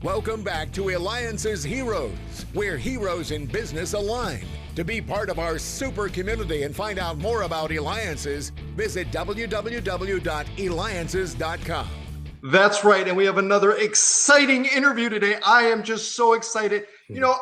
Welcome back to Eliances Heroes, where heroes in business align. To be part of our super community and find out more about Eliances, visit www.Eliances.com. That's right. And we have another exciting interview today. I am just so excited. You know,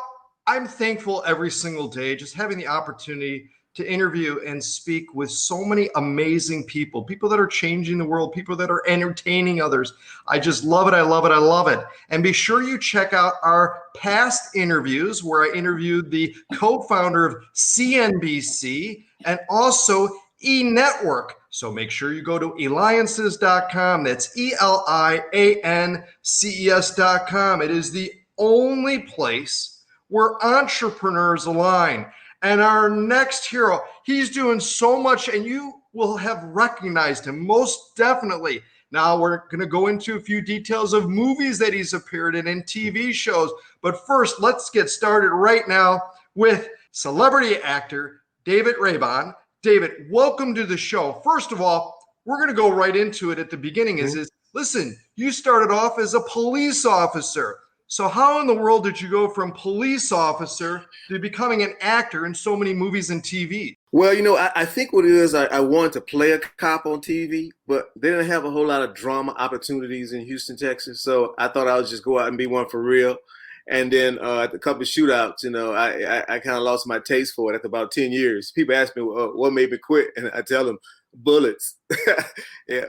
I'm thankful every single day just having the opportunity to interview and speak with so many amazing people that are changing the world, people that are entertaining others. I just love it. I love it. I love it. And be sure you check out our past interviews where I interviewed the co-founder of CNBC and also E-Network. So make sure you go to Eliances.com. That's Eliances.com. It is the only place where entrepreneurs align. And our next hero, he's doing so much, and you will have recognized him most definitely. Now we're going to go into a few details of movies that he's appeared in and TV shows. But first, let's get started right now with celebrity actor David Raibon. David, welcome to the show. First of all, we're going to go right into it at the beginning. Listen, you started off as a police officer. So how in the world did you go from police officer to becoming an actor in so many movies and TV? Well, you know, I think what it is, I wanted to play a cop on TV, but they didn't have a whole lot of drama opportunities in Houston, Texas. So I thought I would just go out and be one for real. And then at a couple of shootouts, you know, I kind of lost my taste for it after about 10 years. People ask me, what made me quit? And I tell them, bullets.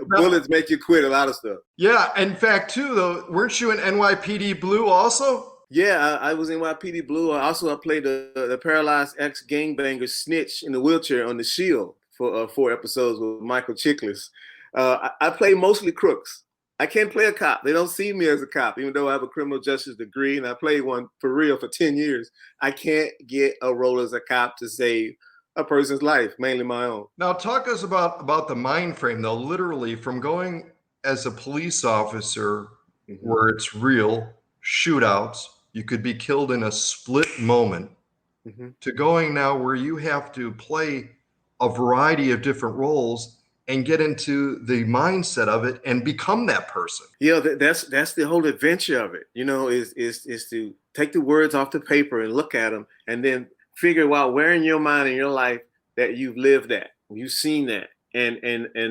Bullets make you quit a lot of stuff. Yeah. In fact, too, though, weren't you in NYPD Blue also? Yeah, I was in NYPD Blue. I played the paralyzed ex-gangbanger Snitch in the wheelchair on The Shield for 4 episodes with Michael Chiklis. I play mostly crooks. I can't play a cop. They don't see me as a cop, even though I have a criminal justice degree and I played one for real for 10 years. I can't get a role as a cop to save a person's life, mainly my own. Now, talk us about the mind frame, though, literally from going as a police officer where it's real, shootouts, you could be killed in a split moment, to going now where you have to play a variety of different roles and get into the mindset of it and become that person. Yeah, that's the whole adventure of it, you know, is to take the words off the paper and look at them and then figure out where in your mind and your life that you've lived that, you've seen that. And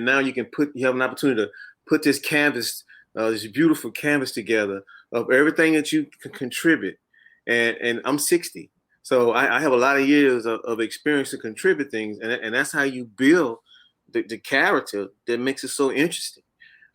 now you have an opportunity to put this canvas, this beautiful canvas together of everything that you can contribute. And I'm 60. So I have a lot of years of experience to contribute things. And that's how you build the character that makes it so interesting.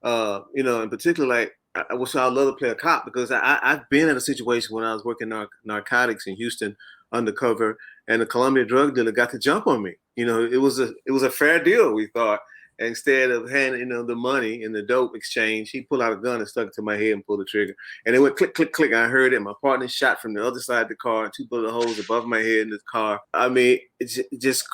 You know, in particular, like I wish I'd love to play a cop because I've been in a situation when I was working narcotics in Houston undercover, and the Colombian drug dealer got to jump on me. You know, it was a fair deal, we thought. And instead of handing the money in the dope exchange, he pulled out a gun and stuck it to my head and pulled the trigger. And it went click, click, click. I heard it. My partner shot from the other side of the car, 2 bullet holes above my head in the car. I mean, it's just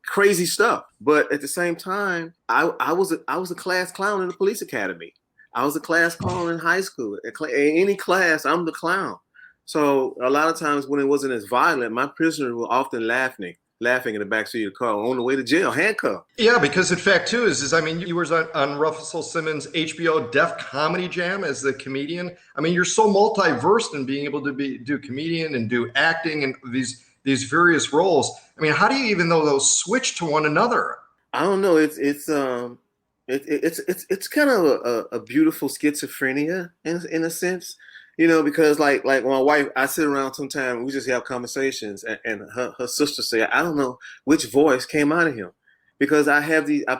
crazy stuff. But at the same time, I was a class clown in the police academy. I was a class clown in high school. In any class, I'm the clown. So a lot of times when it wasn't as violent, my prisoners were often laughing in the backseat of the car on the way to jail, handcuffed. Yeah, because in fact, too, I mean, you were on Russell Simmons' HBO Def Comedy Jam as the comedian. I mean, you're so multi-versed in being able to do comedian and do acting and these various roles. I mean, how do you even know those switch to one another? I don't know. It's kind of a beautiful schizophrenia in a sense. You know, because like my wife, I sit around sometimes, we just have conversations, and her sister say, I don't know which voice came out of him, because I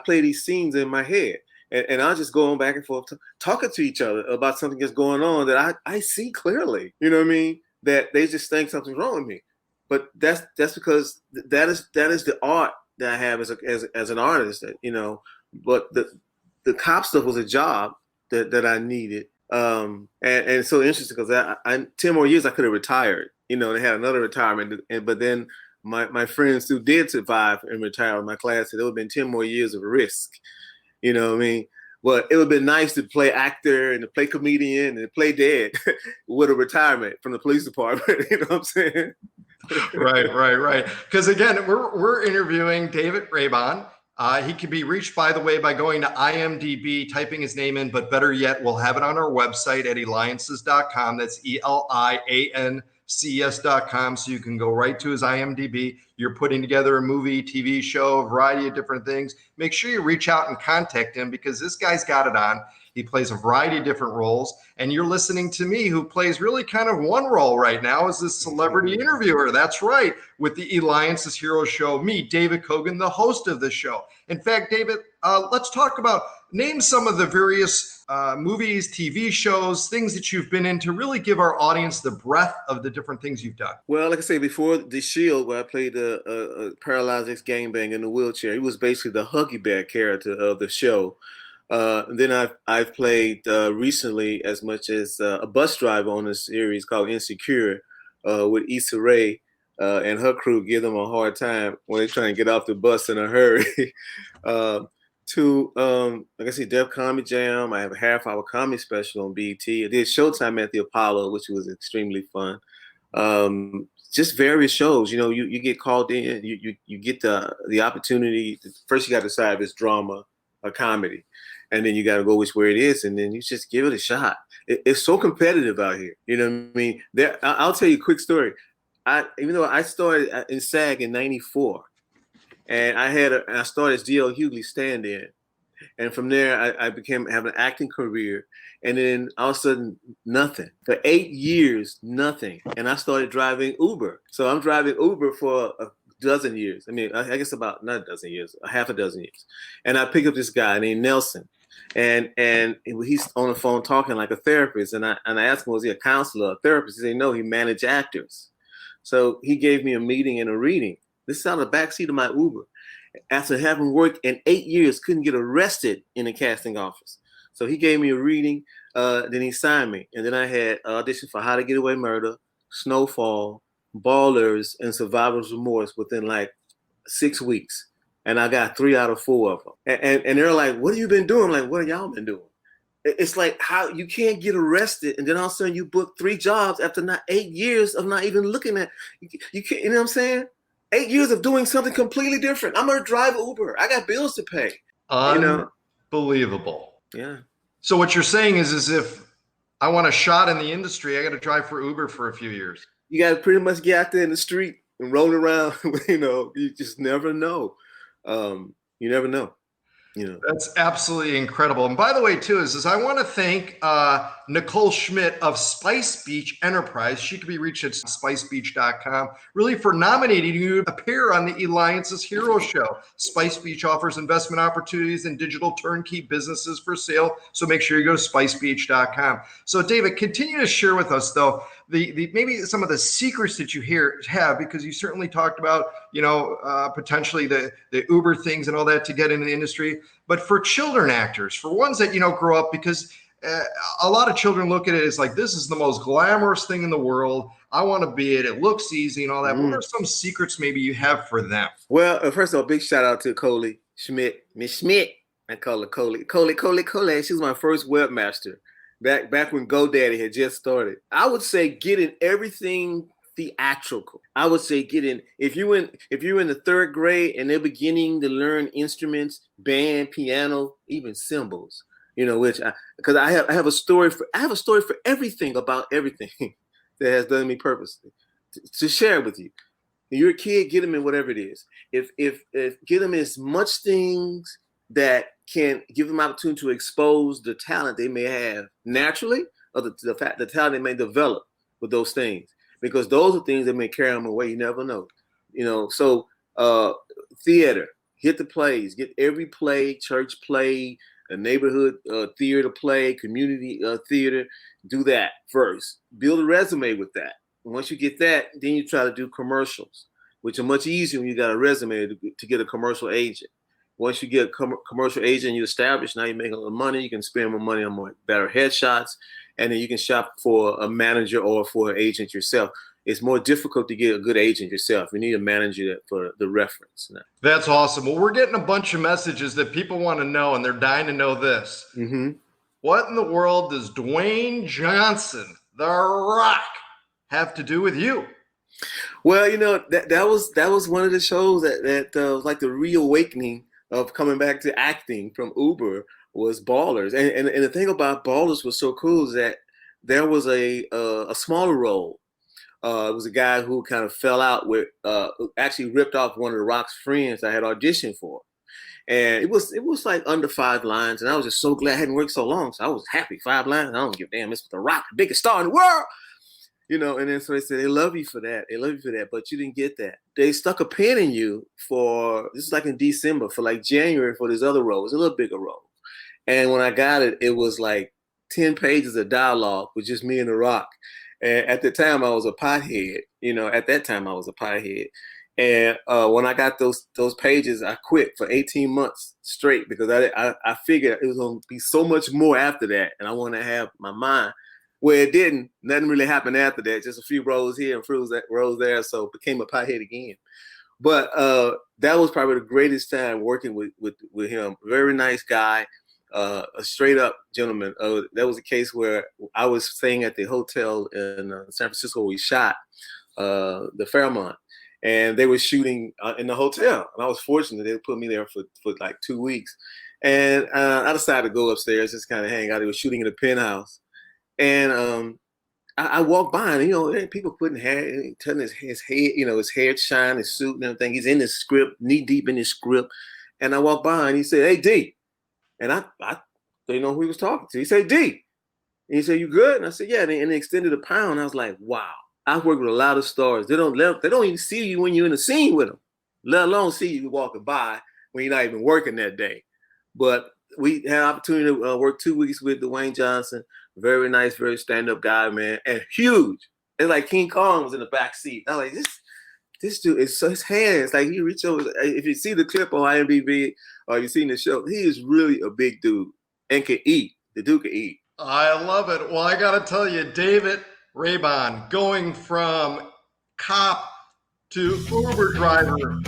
play these scenes in my head, and I'll just go on back and forth talking to each other about something that's going on that I see clearly. You know what I mean? That they just think something's wrong with me, but that's because that is the art that I have as an artist. That, you know, but the cop stuff was a job that I needed. And it's so interesting because I 10 more years I could have retired. You know, they had another retirement, but then my friends who did survive and retire in my class said it would have been 10 more years of risk. You know what I mean? But it would have been nice to play actor and to play comedian and to play dead with a retirement from the police department. You know what I'm saying? Right. Because again, we're interviewing David Raibon. He can be reached, by the way, by going to IMDb, typing his name in, but better yet, we'll have it on our website at Eliances.com. That's Eliances.com. So you can go right to his IMDb. You're putting together a movie, TV show, a variety of different things. Make sure you reach out and contact him because this guy's got it on. He plays a variety of different roles. And you're listening to me, who plays really kind of one role right now as this celebrity interviewer. That's right. With the Eliances Hero Show, me, David Kogan, the host of the show. In fact, David, let's talk about, name some of the various movies, TV shows, things that you've been in to really give our audience the breadth of the different things you've done. Well, like I say, before The Shield, where I played a paralyzed ex-gangbang in a wheelchair, he was basically the Huggy Bear character of the show. Then I've played recently as much as a bus driver on a series called Insecure with Issa Rae and her crew. Give them a hard time when they're trying to get off the bus in a hurry. Like I said, Def Comedy Jam. I have a half-hour comedy special on BET. I did Showtime at the Apollo, which was extremely fun. Just various shows. You know, you get called in. You get the opportunity. First, you got to decide if it's drama or comedy. And then you got to go which way it is, and then you just give it a shot. It's so competitive out here. You know what I mean? I'll tell you a quick story. Even though I started in SAG in '94, and I started as D.L. Hughley stand-in, and from there I have an acting career, and then all of a sudden nothing for 8 years, nothing, and I started driving Uber. So I'm driving Uber for a dozen years. I mean, I guess about not a dozen years, a half a dozen years, and I pick up this guy named Nelson. And he's on the phone talking like a therapist. And I asked him, was he a counselor, a therapist? He said, no, he managed actors. So he gave me a meeting and a reading. This is out of the backseat of my Uber. After having worked in 8 years, couldn't get arrested in a casting office. So he gave me a reading. Then he signed me. And then I had auditions for How to Get Away Murder, Snowfall, Ballers, and Survivor's Remorse within like 6 weeks. And I got 3 out of 4 of them. And they're like, what have you been doing? I'm like, what have y'all been doing? It's like how you can't get arrested and then all of a sudden you book 3 jobs after not 8 years of not even looking at, you can't, you know what I'm saying? 8 years of doing something completely different. I'm going to drive Uber. I got bills to pay. Unbelievable. Yeah. So what you're saying is if I want a shot in the industry, I got to drive for Uber for a few years. You got to pretty much get out there in the street and roll around. You just never know. You never know. That's absolutely incredible. And by the way, too, is I want to thank Nicole Schmidt of Spice Beach Enterprise. She can be reached at spicebeach.com, really for nominating you to appear on the Eliances Hero Show. Spice Beach offers investment opportunities in digital turnkey businesses for sale. So make sure you go to spicebeach.com. So David, continue to share with us, though, the maybe some of the secrets that you have, because you certainly talked about, potentially the Uber things and all that to get into the industry. But for children actors, for ones that, grow up, because a lot of children look at it as like, this is the most glamorous thing in the world. I want to be it. It looks easy and all that. What are some secrets maybe you have for them? Well, first of all, big shout out to Coley Schmidt, Miss Schmidt. I call her Coley. Coley. She was my first webmaster back when GoDaddy had just started. I would say get in everything theatrical. I would say get in if you're in the 3rd grade and they're beginning to learn instruments, band, piano, even cymbals. Because I have a story for everything about everything that has done me purposely to share with you. When you're a kid, get them in whatever it is. If get them as much things that can give them opportunity to expose the talent they may have naturally, or the talent they may develop with those things, because those are things that may carry them away. You never know, So theater, hit the plays, get every play, church play, a neighborhood theater play, community theater. Do that first. Build a resume with that. And once you get that, then you try to do commercials, which are much easier when you got a resume to get a commercial agent. Once you get a commercial agent, you establish, now you make a little money. You can spend more money on better headshots, and then you can shop for a manager or for an agent yourself. It's more difficult to get a good agent yourself. You need a manager for the reference. That's awesome. Well, we're getting a bunch of messages that people want to know, and they're dying to know this. Mm-hmm. What in the world does Dwayne Johnson, The Rock, have to do with you? Well, that was one of the shows that was like the reawakening of coming back to acting from Uber was Ballers. And the thing about Ballers was so cool is that there was a smaller role. It was a guy who kind of fell out with, actually ripped off one of The Rock's friends I had auditioned for. And it was like under 5 lines. And I was just so glad I hadn't worked so long. So I was happy. 5 lines. I don't give a damn. It's The Rock, the biggest star in the world. You know, and then so they said, they love you for that. They love you for that, but you didn't get that. They stuck a pin in you for, this is like in December, for like January for this other role. It was a little bigger role. And when I got it, it was like 10 pages of dialogue with just me and The Rock. And at the time, I was a pothead. You know, at that time, I was a pothead. And when I got those pages, I quit for 18 months straight because I figured it was going to be so much more after that. And I wanted to have my mind. Where it didn't, nothing really happened after that. Just a few roles here and few roles there, so became a pothead again. But that was probably the greatest time working with him. Very nice guy, a straight up gentleman. That was a case where I was staying at the hotel in San Francisco where we shot the Fairmont, and they were shooting in the hotel. And I was fortunate they put me there for like 2 weeks. And I decided to go upstairs, just kind of hang out. They were shooting in the penthouse. And I walked by, and you know, people putting hair, telling his head, you know, his hair shine, his suit, and everything. He's in his script, knee deep in his script. And I walked by, and he said, "Hey, D," and I didn't know who he was talking to. He said, "D," and he said, "You good?" And I said, "Yeah." And they extended a pound. I was like, "Wow." I've worked with a lot of stars. They don't even see you when you're in the scene with them, let alone see you walking by when you're not even working that day. But we had an opportunity to work 2 weeks with Dwayne Johnson. Very nice, very stand-up guy, man, and huge. It's like King Kong was in the back seat. I was like, this dude is so, his hands, like he reach over. If you see the clip on IMDb or you've seen the show, he is really a big dude and can eat. The dude can eat. I love it. Well, I got to tell you, David Raibon, going from cop to Uber driver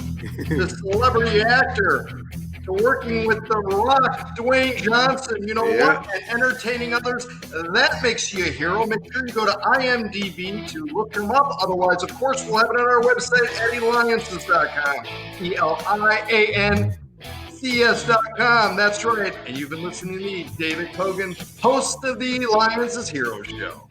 to celebrity actor to working with The Rock, Dwayne Johnson, you know what, and entertaining others, that makes you a hero. Make sure you go to IMDb to look him up. Otherwise, of course, we'll have it on our website at Eliances.com. ELIANCS.com. That's right. And you've been listening to me, David Kogan, host of the Eliances Hero Show.